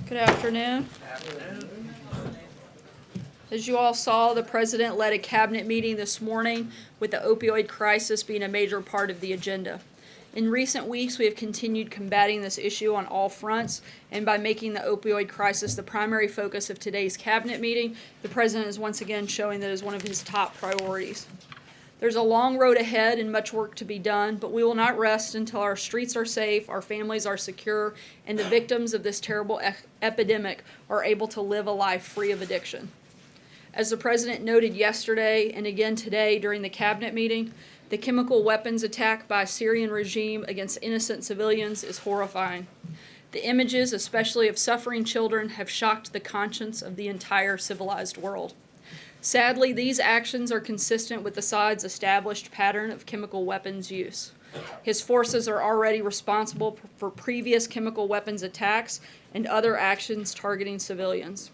Good afternoon. As you all saw, the President led a cabinet meeting this morning with the opioid crisis being a major part of the agenda. In recent weeks, we have continued combating this issue on all fronts, and by making the opioid crisis the primary focus of today's cabinet meeting, the President is once again showing that it is one of his top priorities. There's a long road ahead and much work to be done, but we will not rest until our streets are safe, our families are secure, and the victims of this terrible epidemic are able to live a life free of addiction. As the President noted yesterday and again today during the cabinet meeting, the chemical weapons attack by Syrian regime against innocent civilians is horrifying. The images, especially of suffering children, have shocked the conscience of the entire civilized world. Sadly, these actions are consistent with Assad's established pattern of chemical weapons use. His forces are already responsible for previous chemical weapons attacks and other actions targeting civilians.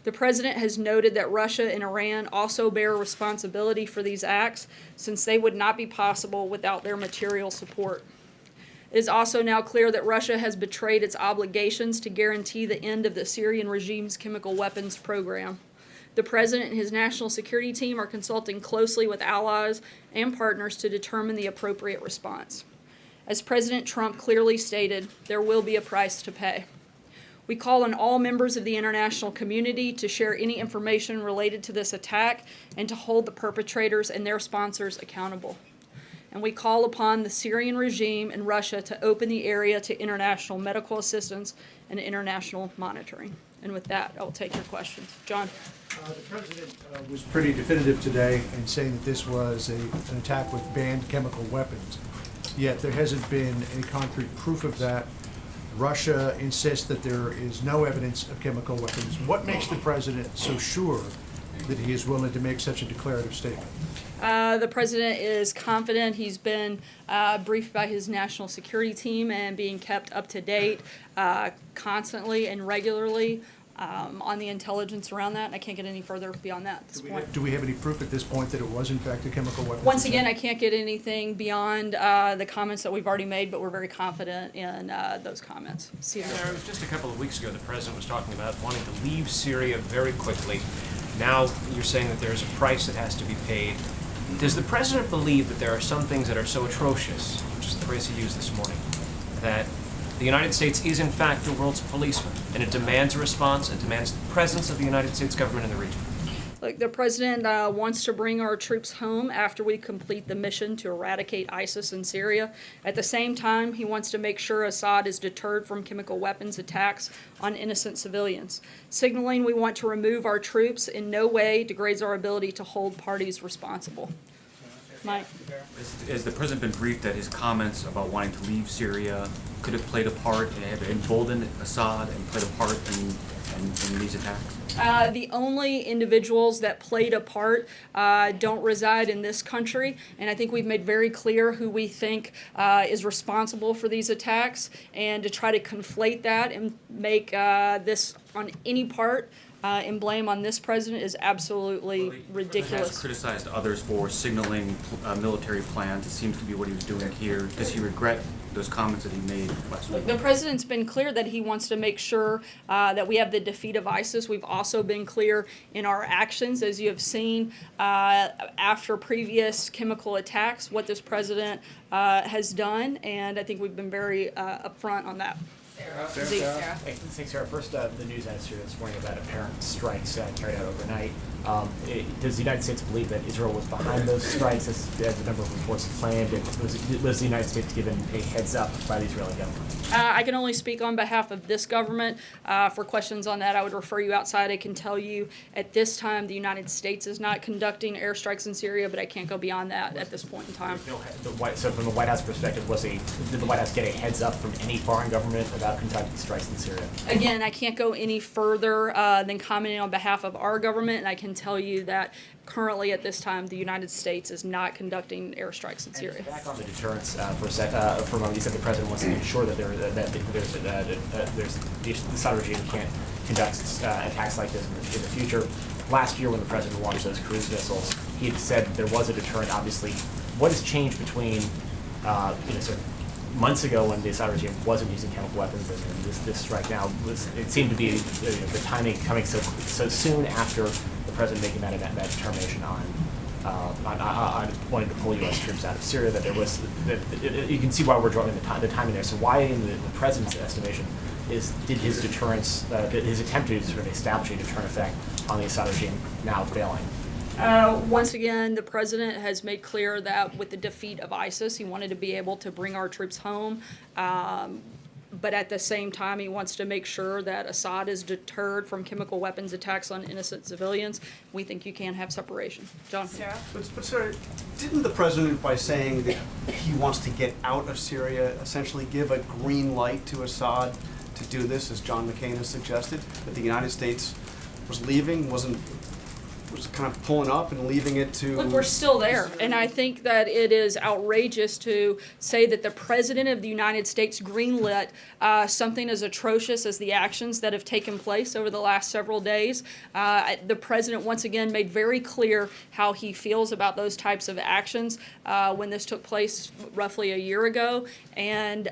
The President has noted that Russia and Iran also bear responsibility for these acts, since they would not be possible without their material support. It is also now clear that Russia has betrayed its obligations to guarantee the end of the Syrian regime's chemical weapons program. The President and his national security team are consulting closely with allies and partners to determine the appropriate response. As President Trump clearly stated, there will be a price to pay. We call on all members of the international community to share any information related to this attack and to hold the perpetrators and their sponsors accountable. And we call upon the Syrian regime and Russia to open the area to international medical assistance and international monitoring. And with that, I will take your questions. John. The President was pretty definitive today in saying that this was an attack with banned chemical weapons, yet there hasn't been any concrete proof of that. Russia insists that there is no evidence of chemical weapons. What makes the President so sure that he is willing to make such a declarative statement? The President is confident. He's been briefed by his national security team and being kept up to date constantly and regularly on the intelligence around that, and I can't get any further beyond that at this point. Do we have any proof at this point that it was in fact a chemical weapon? Once again, I can't get anything beyond the comments that we've already made, but we're very confident in those comments. It was just a couple of weeks ago the President was talking about wanting to leave Syria very quickly. Now you're saying that there's a price that has to be paid. Does the President believe that there are some things that are so atrocious, which is the phrase he used this morning, that the United States is in fact the world's policeman, and it demands a response, it demands the presence of the United States government in the region? Look, the President wants to bring our troops home after we complete the mission to eradicate ISIS in Syria. At the same time, he wants to make sure Assad is deterred from chemical weapons attacks on innocent civilians. Signaling we want to remove our troops in no way degrades our ability to hold parties responsible. Mike. Has the President been briefed that his comments about wanting to leave Syria could have played a part and have emboldened Assad and played a part in these attacks? The only individuals that played a part don't reside in this country, and I think we've made very clear who we think is responsible for these attacks, and to try to conflate that and make this on any part and blame on this president is absolutely ridiculous. He has criticized others for signaling military plans. It seems to be what he was doing here. Does he regret those comments that he made last week? The president's been clear that he wants to make sure that we have the defeat of ISIS. We've also been clear in our actions, as you have seen after previous chemical attacks, what this president has done, and I think we've been very upfront on that. Sarah. Hey, thanks, Sarah. First, the news answer this morning about apparent strikes carried out overnight. Does the United States believe that Israel was behind those strikes, as the number of reports claimed? And was the United States given a heads up by the Israeli government? I can only speak on behalf of this government. For questions on that, I would refer you outside. I can tell you at this time the United States is not conducting airstrikes in Syria, but I can't go beyond that at this point in time. So from the White House perspective, did the White House get a heads up from any foreign government about conducting strikes in Syria? Again, I can't go any further than commenting on behalf of our government, and I can tell you that currently at this time the United States is not conducting airstrikes in Syria. Back on the deterrence for a sec, for a moment, you said the president wants to ensure that the Assad regime can't conduct attacks like this in the future. Last year, when the president launched those cruise missiles, he had said there was a deterrent. Obviously, what has changed between sort of months ago when the Assad regime wasn't using chemical weapons, and this strike now it seemed to be the timing coming so soon after the president making that determination on wanting to pull U.S. troops out of Syria, that there was you can see why we're drawing the timing there. So why, in the president's estimation, did his deterrence, his attempt to sort of establish a deterrent effect on the Assad regime now failing? Once again, the president has made clear that with the defeat of ISIS, he wanted to be able to bring our troops home. But at the same time, he wants to make sure that Assad is deterred from chemical weapons attacks on innocent civilians. We think you can have separation. John? Sarah? But sir, didn't the president, by saying that he wants to get out of Syria, essentially give a green light to Assad to do this, as John McCain has suggested, that the United States was leaving, was kind of pulling up and leaving it to... Look, we're still there, and I think that it is outrageous to say that the President of the United States greenlit something as atrocious as the actions that have taken place over the last several days. The President once again made very clear how he feels about those types of actions when this took place roughly a year ago, and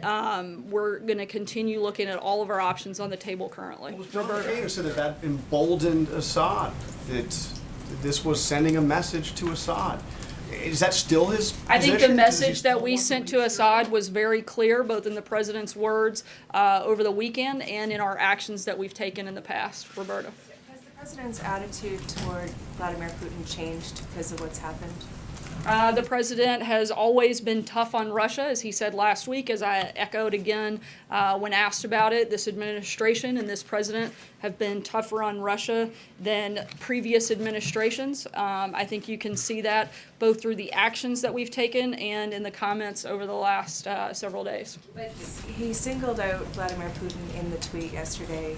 we're going to continue looking at all of our options on the table currently. Well, John McCain said that emboldened Assad, that this was sending a message to Assad. Is that still his position? I think the message that we sent to Assad was very clear, both in the president's words over the weekend and in our actions that we've taken in the past. Roberta. Has the president's attitude toward Vladimir Putin changed because of what's happened? The president has always been tough on Russia, as he said last week, as I echoed again when asked about it. This administration and this president have been tougher on Russia than previous administrations. I think you can see that both through the actions that we've taken and in the comments over the last several days. But he singled out Vladimir Putin in the tweet yesterday.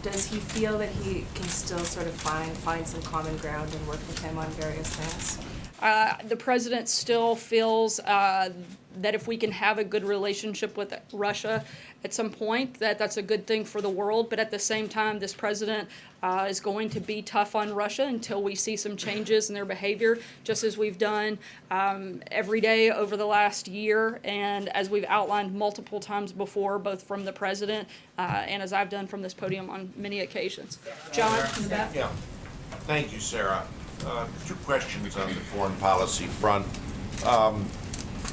Does he feel that he can still sort of find some common ground and work with him on various things? The president still feels that if we can have a good relationship with Russia at some point, that's a good thing for the world. But at the same time, this president is going to be tough on Russia until we see some changes in their behavior, just as we've done every day over the last year, and as we've outlined multiple times before, both from the president and as I've done from this podium on many occasions. John, in the back? Yeah. Thank you, Sarah. Two questions on the foreign policy front.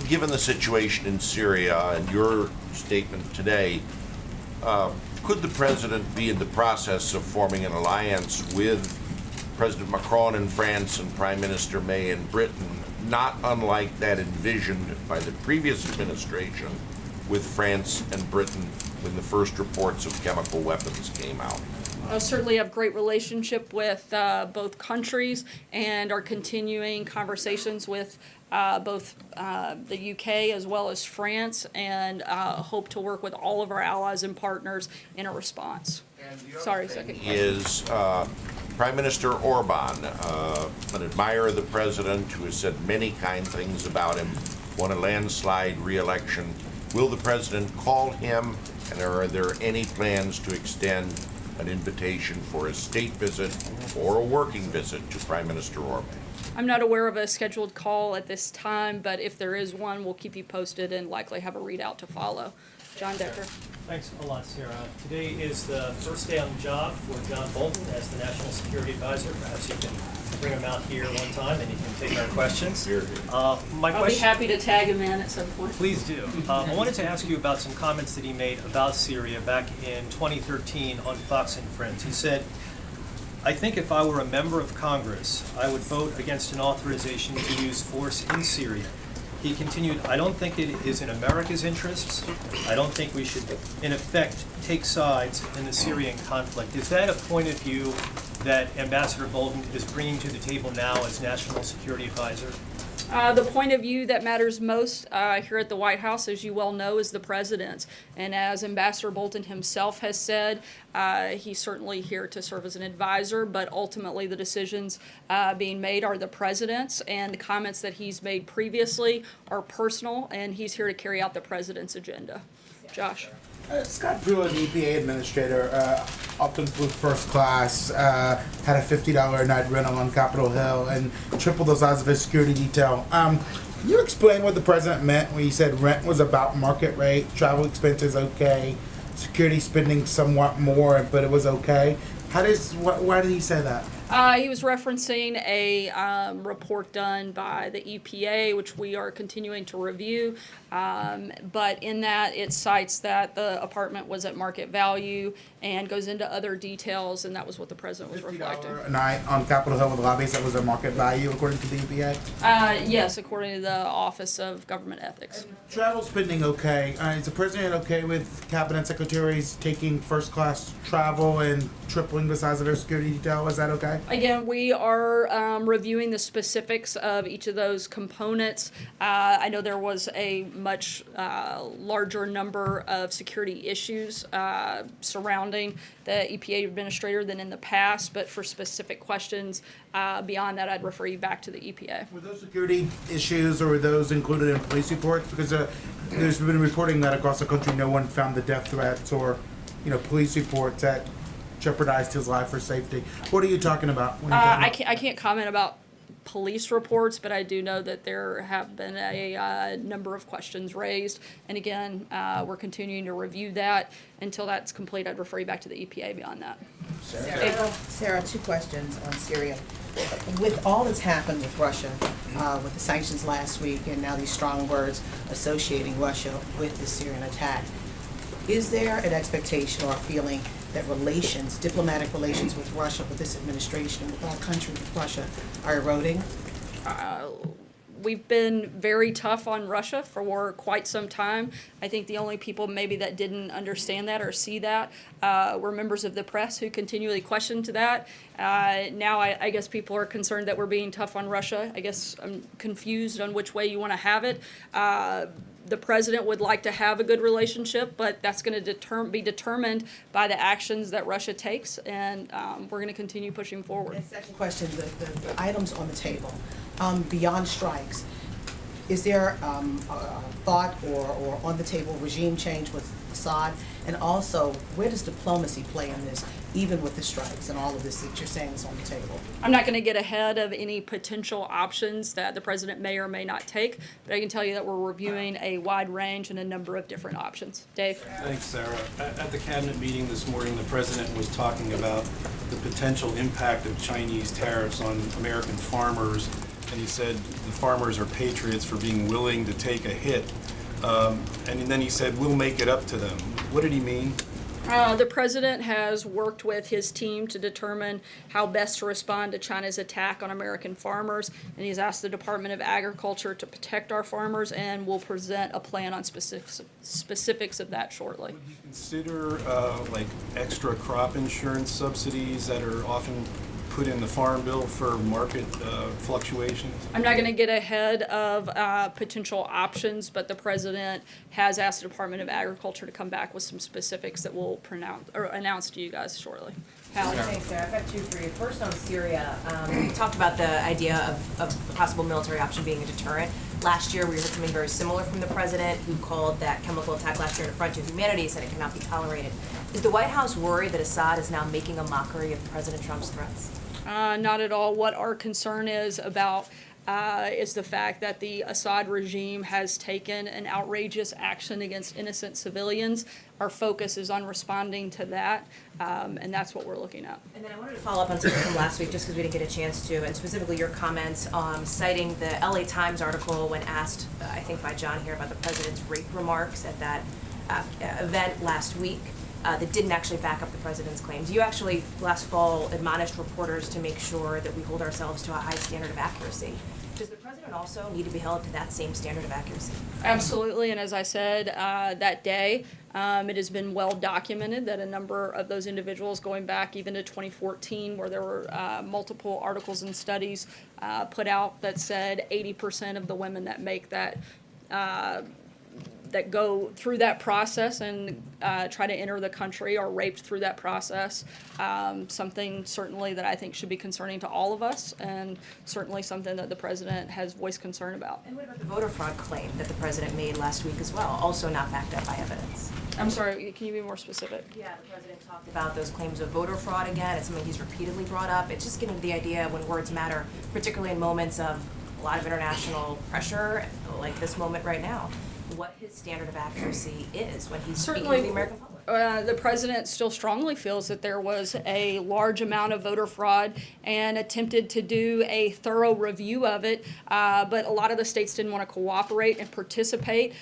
Given the situation in Syria and your statement today, could the president be in the process of forming an alliance with President Macron in France and Prime Minister May in Britain, not unlike that envisioned by the previous administration with France and Britain when the first reports of chemical weapons came out? I certainly have great relationship with both countries and are continuing conversations with both the UK as well as France, and hope to work with all of our allies and partners in a response. Sorry, second question. Is Prime Minister Orban, an admirer of the president who has said many kind things about him, won a landslide re-election. Will the president call him, and are there any plans to extend an invitation for a state visit or a working visit to Prime Minister Orban? I'm not aware of a scheduled call at this time, but if there is one, we'll keep you posted and likely have a readout to follow. John Decker. Thanks a lot, Sarah. Today is the first day on the job for John Bolton as the National Security Advisor. Perhaps you can bring him out here one time and he can take our questions. I'll be happy to tag him in at some point. Please do. I wanted to ask you about some comments that he made about Syria back in 2013 on Fox and Friends. He said, "I think if I were a member of Congress, I would vote against an authorization to use force in Syria." He continued, "I don't think it is in America's interests. I don't think we should, in effect, take sides in the Syrian conflict." Is that a point of view that Ambassador Bolton is bringing to the table now as National Security Advisor? The point of view that matters most here at the White House, as you well know, is the president's. And as Ambassador Bolton himself has said, he's certainly here to serve as an advisor, but ultimately the decisions being made are the president's, and the comments that he's made previously are personal, and he's here to carry out the president's agenda. Josh. Scott Pruitt, EPA administrator, often flew first class, had a $50 a night rental on Capitol Hill, and tripled the size of his security detail. Can you explain what the president meant when he said rent was about market rate, travel expenses okay, security spending somewhat more, but it was okay? Why did he say that? He was referencing a report done by the EPA, which we are continuing to review. But in that, it cites that the apartment was at market value and goes into other details, and that was what the president was reflecting. $50 a night on Capitol Hill with lobbies, that was their market value according to the EPA? Yes, according to the Office of Government Ethics. Travel spending okay. Is the president okay with cabinet secretaries taking first class travel and tripling the size of their security detail? Is that okay? Again, we are reviewing the specifics of each of those components. I know there was a much larger number of security issues surrounding the EPA administrator than in the past, but for specific questions beyond that, I'd refer you back to the EPA. Were those security issues, or were those included in police reports? Because there's been reporting that across the country no one found the death threats or, police reports that jeopardized his life or safety. What are you talking about? When you're talking I can't comment about police reports, but I do know that there have been a number of questions raised. And again, we're continuing to review that. Until that's complete, I'd refer you back to the EPA beyond that. Sarah, two questions on Syria. With all that's happened with Russia, with the sanctions last week and now these strong words associating Russia with the Syrian attack, is there an expectation or a feeling that diplomatic relations with Russia, with this administration, with our country, with Russia, are eroding? We've been very tough on Russia for quite some time. I think the only people maybe that didn't understand that or see that were members of the press who continually questioned that. Now I guess people are concerned that we're being tough on Russia. I guess I'm confused on which way you want to have it. The president would like to have a good relationship, but that's going to be determined by the actions that Russia takes, and we're going to continue pushing forward. And second question, the items on the table, beyond strikes, is there a thought or on the table regime change with Assad? And also, where does diplomacy play in this, even with the strikes and all of this that you're saying is on the table? I'm not going to get ahead of any potential options that the president may or may not take, but I can tell you that we're reviewing a wide range and a number of different options. Dave? Thanks, Sarah. At the cabinet meeting this morning, the president was talking about the potential impact of Chinese tariffs on American farmers, and he said the farmers are patriots for being willing to take a hit. And then he said, we'll make it up to them. What did he mean? The president has worked with his team to determine how best to respond to China's attack on American farmers, and he's asked the Department of Agriculture to protect our farmers, and will present a plan on specifics of that shortly. Would you consider like extra crop insurance subsidies that are often put in the farm bill for market fluctuations? I'm not going to get ahead of potential options, but the president has asked the Department of Agriculture to come back with some specifics that we'll announce to you guys shortly. Hallie? Thanks, Sarah. I've got two for you. First, on Syria, we talked about the idea of a possible military option being a deterrent. Last year, we heard something very similar from the president, who called that chemical attack last year an affront to humanity, said it cannot be tolerated. Is the White House worried that Assad is now making a mockery of President Trump's threats? Not at all. What our concern is about is the fact that the Assad regime has taken an outrageous action against innocent civilians. Our focus is on responding to that, and that's what we're looking at. And then I wanted to follow up on something from last week, just because we didn't get a chance to, and specifically your comments citing the LA Times article when asked, I think by John here, about the president's rape remarks at that event last week. That didn't actually back up the president's claims. You actually, last fall, admonished reporters to make sure that we hold ourselves to a high standard of accuracy. Does the president also need to be held to that same standard of accuracy? Absolutely, and as I said that day, it has been well documented that a number of those individuals, going back even to 2014, where there were multiple articles and studies put out that said 80% of the women that make that that go through that process and try to enter the country are raped through that process. Something certainly that I think should be concerning to all of us, and certainly something that the president has voiced concern about. And what about the voter fraud claim that the president made last week as well, also not backed up by evidence? I'm sorry, can you be more specific? Yeah, the president talked about those claims of voter fraud again. It's something he's repeatedly brought up. It's just getting to the idea when words matter, particularly in moments of a lot of international pressure, like this moment right now, what his standard of accuracy is when he's speaking to the American public. The president still strongly feels that there was a large amount of voter fraud and attempted to do a thorough review of it, but a lot of the states didn't want to cooperate and participate.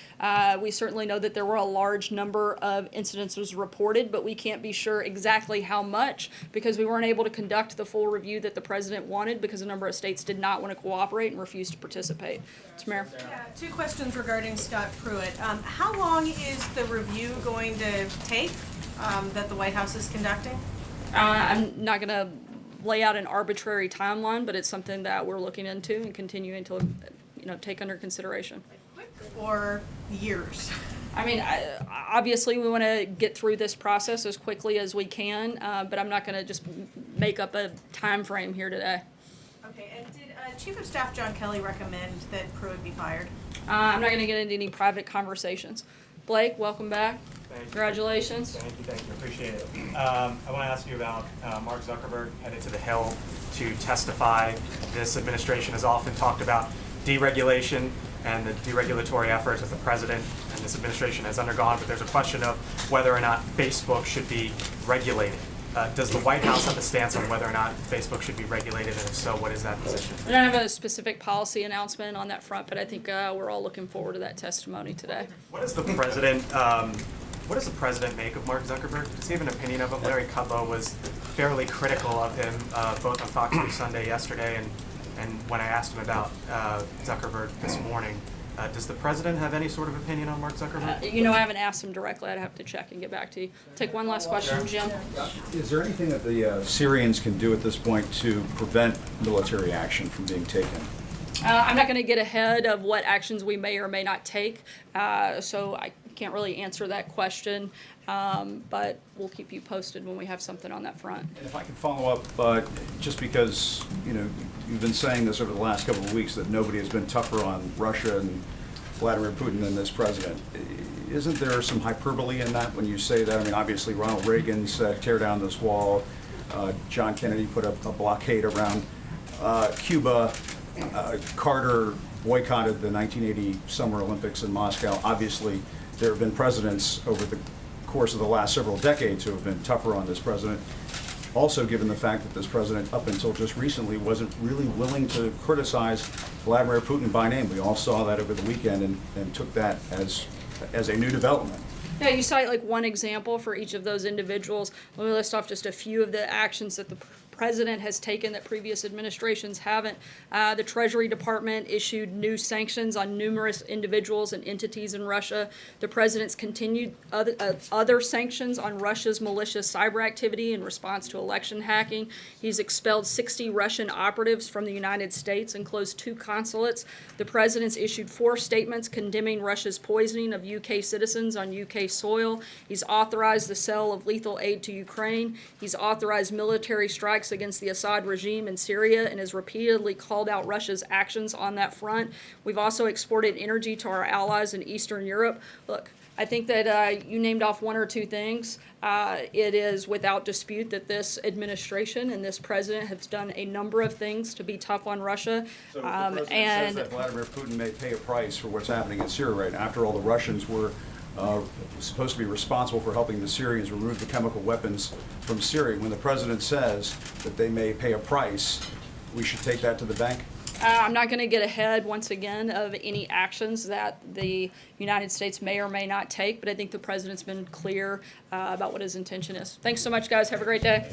We certainly know that there were a large number of incidences reported, but we can't be sure exactly how much because we weren't able to conduct the full review that the president wanted because a number of states did not want to cooperate and refused to participate. Mr. Mayor. Yeah, two questions regarding Scott Pruitt. How long is the review going to take that the White House is conducting? I'm not going to lay out an arbitrary timeline, but it's something that we're looking into and continuing to, take under consideration. Or years? I mean, obviously, we want to get through this process as quickly as we can, but I'm not going to just make up a time frame here today. Okay, and did Chief of Staff John Kelly recommend that Pruitt be fired? I'm not going to get into any private conversations. Blake, welcome back. Thank you. Congratulations. Thank you, appreciate it. I want to ask you about Mark Zuckerberg headed to the Hill to testify. This administration has often talked about deregulation and the deregulatory efforts that the president and this administration has undergone, but there's a question of whether or not Facebook should be regulated. Does the White House have a stance on whether or not Facebook should be regulated, and if so, what is that position? I don't have a specific policy announcement on that front, but I think we're all looking forward to that testimony today. What does the president make of Mark Zuckerberg? Does he have an opinion of him? Larry Kudlow was fairly critical of him, both on Fox News Sunday yesterday and when I asked him about Zuckerberg this morning. Does the president have any sort of opinion on Mark Zuckerberg? I haven't asked him directly. I'd have to check and get back to you. Take one last question, Jim. Is there anything that the Syrians can do at this point to prevent military action from being taken? I'm not going to get ahead of what actions we may or may not take, so I can't really answer that question, but we'll keep you posted when we have something on that front. And if I can follow up, just because, you've been saying this over the last couple of weeks that nobody has been tougher on Russia and Vladimir Putin than this president. Isn't there some hyperbole in that when you say that? I mean, obviously Ronald Reagan said tear down this wall. John Kennedy put up a blockade around Cuba. Carter boycotted the 1980 Summer Olympics in Moscow. Obviously, there have been presidents over the course of the last several decades who have been tougher on this president. Also, given the fact that this president, up until just recently, wasn't really willing to criticize Vladimir Putin by name. We all saw that over the weekend and took that as a new development. Yeah, you cite like one example for each of those individuals. Let me list off just a few of the actions that the president has taken that previous administrations haven't. The Treasury Department issued new sanctions on numerous individuals and entities in Russia. The president's continued other sanctions on Russia's malicious cyber activity in response to election hacking. He's expelled 60 Russian operatives from the United States and closed 2 consulates. The president's issued 4 statements condemning Russia's poisoning of UK citizens on UK soil. He's authorized the sale of lethal aid to Ukraine. He's authorized military strikes against the Assad regime in Syria and has repeatedly called out Russia's actions on that front. We've also exported energy to our allies in Eastern Europe. Look, I think that you named off 1 or 2 things. It is without dispute that this administration and this president has done a number of things to be tough on Russia. So the president says that Vladimir Putin may pay a price for what's happening in Syria right now. After all, the Russians were supposed to be responsible for helping the Syrians remove the chemical weapons from Syria. When the president says that they may pay a price, we should take that to the bank? I'm not going to get ahead, once again, of any actions that the United States may or may not take, but I think the president's been clear about what his intention is. Thanks so much, guys. Have a great day.